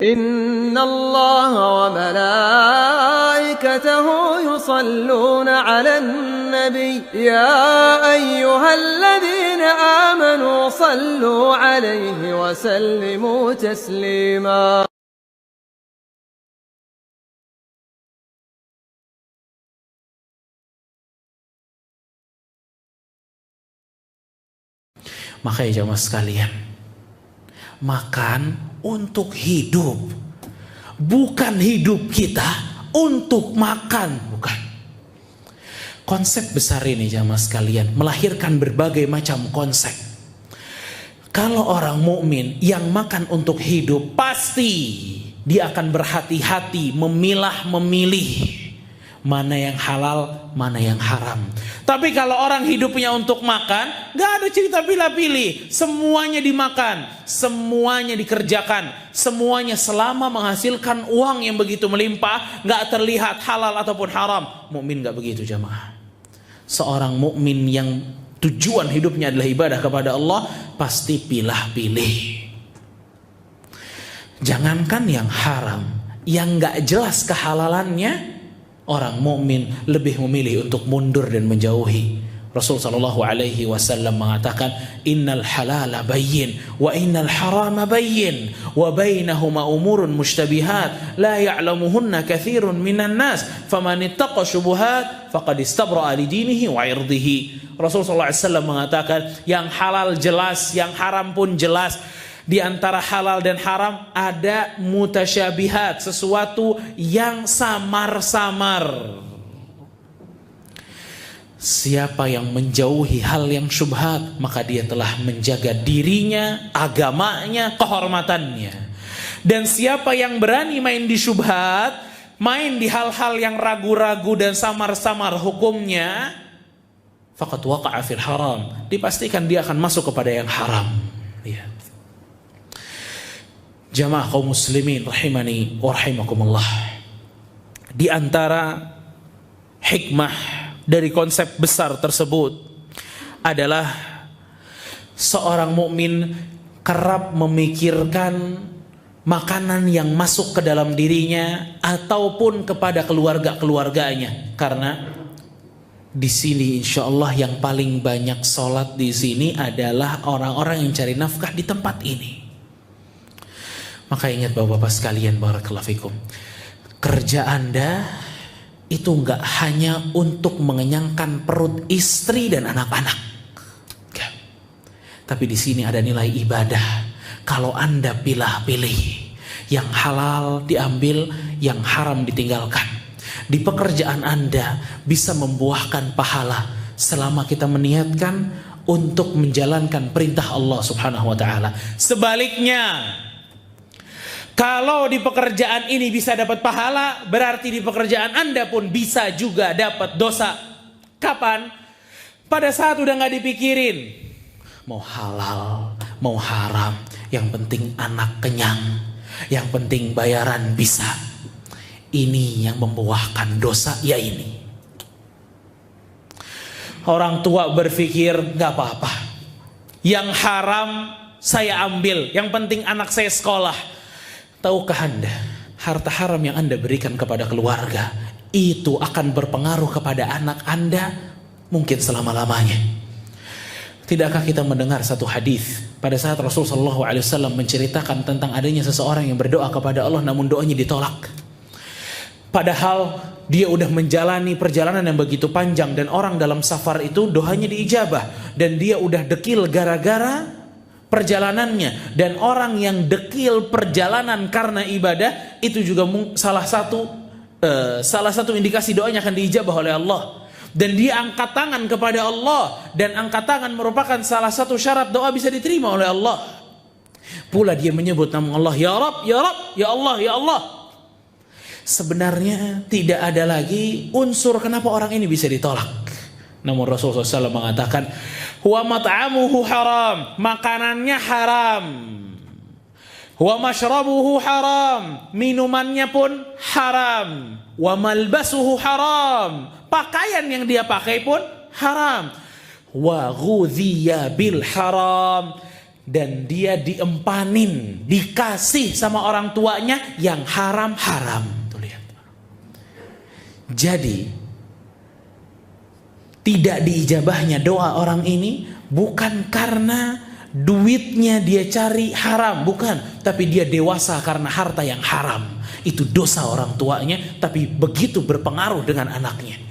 إن الله وملائكته يصلون على النبي يا أيها الذين آمنوا صلوا عليه وسلموا تسليما. Makanya jamaah sekalian, makan untuk hidup, bukan hidup kita untuk makan, bukan. Konsep besar ini jamaah sekalian melahirkan berbagai macam konsep. Kalau orang mukmin yang makan untuk hidup, pasti dia akan berhati-hati memilih mana yang halal, mana yang haram. Tapi kalau orang hidupnya untuk makan, gak ada cerita pilih-pilih. Semuanya dimakan, semuanya dikerjakan, semuanya selama menghasilkan uang yang begitu melimpah, gak terlihat halal ataupun haram. Mukmin gak begitu jamaah. Seorang mukmin yang tujuan hidupnya adalah ibadah kepada Allah, pasti pilih-pilih. Jangankan yang haram, yang gak jelas kehalalannya, orang mukmin lebih memilih untuk mundur dan menjauhi. Rasul sallallahu alaihi wasallam mengatakan, "Innal halala bayyin wa innal harama bayyin wa bainahuma umurun mushtabihat la ya'lamuhunna katsirun minan nas faman ittaqa syubuhat faqad istabra'a li dinihi wa 'irdihi." Rasul sallallahu alaihi wasallam mengatakan, yang halal jelas, yang haram pun jelas. Di antara halal dan haram ada mutasyabihat, sesuatu yang samar-samar. Siapa yang menjauhi hal yang syubhat, maka dia telah menjaga dirinya, agamanya, kehormatannya. Dan siapa yang berani main di syubhat, main di hal-hal yang ragu-ragu dan samar-samar hukumnya, faqad waqa'a fil haram, dipastikan dia akan masuk kepada yang haram. Lihat. Jamaah kaum muslimin rahimani wa rahimakumullah. Di antara hikmah dari konsep besar tersebut adalah seorang mukmin kerap memikirkan makanan yang masuk ke dalam dirinya ataupun kepada keluarga-keluarganya. Karena di sini insyaallah yang paling banyak sholat di sini adalah orang-orang yang cari nafkah di tempat ini. Maka ingat bapak-bapak sekalian, barakallahu fikum, kerja Anda itu enggak hanya untuk mengenyangkan perut istri dan anak-anak. Enggak. Tapi di sini ada nilai ibadah. Kalau Anda pilih-pilih, yang halal diambil, yang haram ditinggalkan. Di pekerjaan Anda bisa membuahkan pahala selama kita meniatkan untuk menjalankan perintah Allah Subhanahu wa taala. Sebaliknya, kalau di pekerjaan ini bisa dapat pahala, berarti di pekerjaan Anda pun bisa juga dapat dosa. Kapan? Pada saat udah gak dipikirin, mau halal, mau haram, yang penting anak kenyang, yang penting bayaran bisa. Ini yang membuahkan dosa, ya ini. Orang tua berpikir, gak apa-apa, yang haram saya ambil, yang penting anak saya sekolah. Tahukah Anda, harta haram yang Anda berikan kepada keluarga itu akan berpengaruh kepada anak Anda mungkin selama-lamanya. Tidakkah kita mendengar satu hadis pada saat Rasulullah SAW menceritakan tentang adanya seseorang yang berdoa kepada Allah namun doanya ditolak. Padahal dia udah menjalani perjalanan yang begitu panjang dan orang dalam safar itu doanya diijabah, dan dia udah dekil gara-gara perjalanannya. Dan orang yang dekil perjalanan karena ibadah itu juga salah satu indikasi doanya akan diijabah oleh Allah. Dan dia angkat tangan kepada Allah, dan angkat tangan merupakan salah satu syarat doa bisa diterima oleh Allah. Pula dia menyebut nama Allah, ya Rabb, ya Rabb, ya Allah, ya Allah. Sebenarnya tidak ada lagi unsur kenapa orang ini bisa ditolak. Namun Rasulullah SAW mengatakan, huwa mat'amuhu haram, makanannya haram. Huwa mashrabuhu haram, minumannya pun haram. Wa malbasuhu haram, pakaian yang dia pakai pun haram. Wa ghudhiya bil haram, dan dia diempanin, dikasih sama orang tuanya yang haram-haram. Tuh lihat. Jadi tidak diijabahnya doa orang ini bukan karena duitnya dia cari haram, bukan, tapi dia dewasa karena harta yang haram. Itu dosa orang tuanya, tapi begitu berpengaruh dengan anaknya.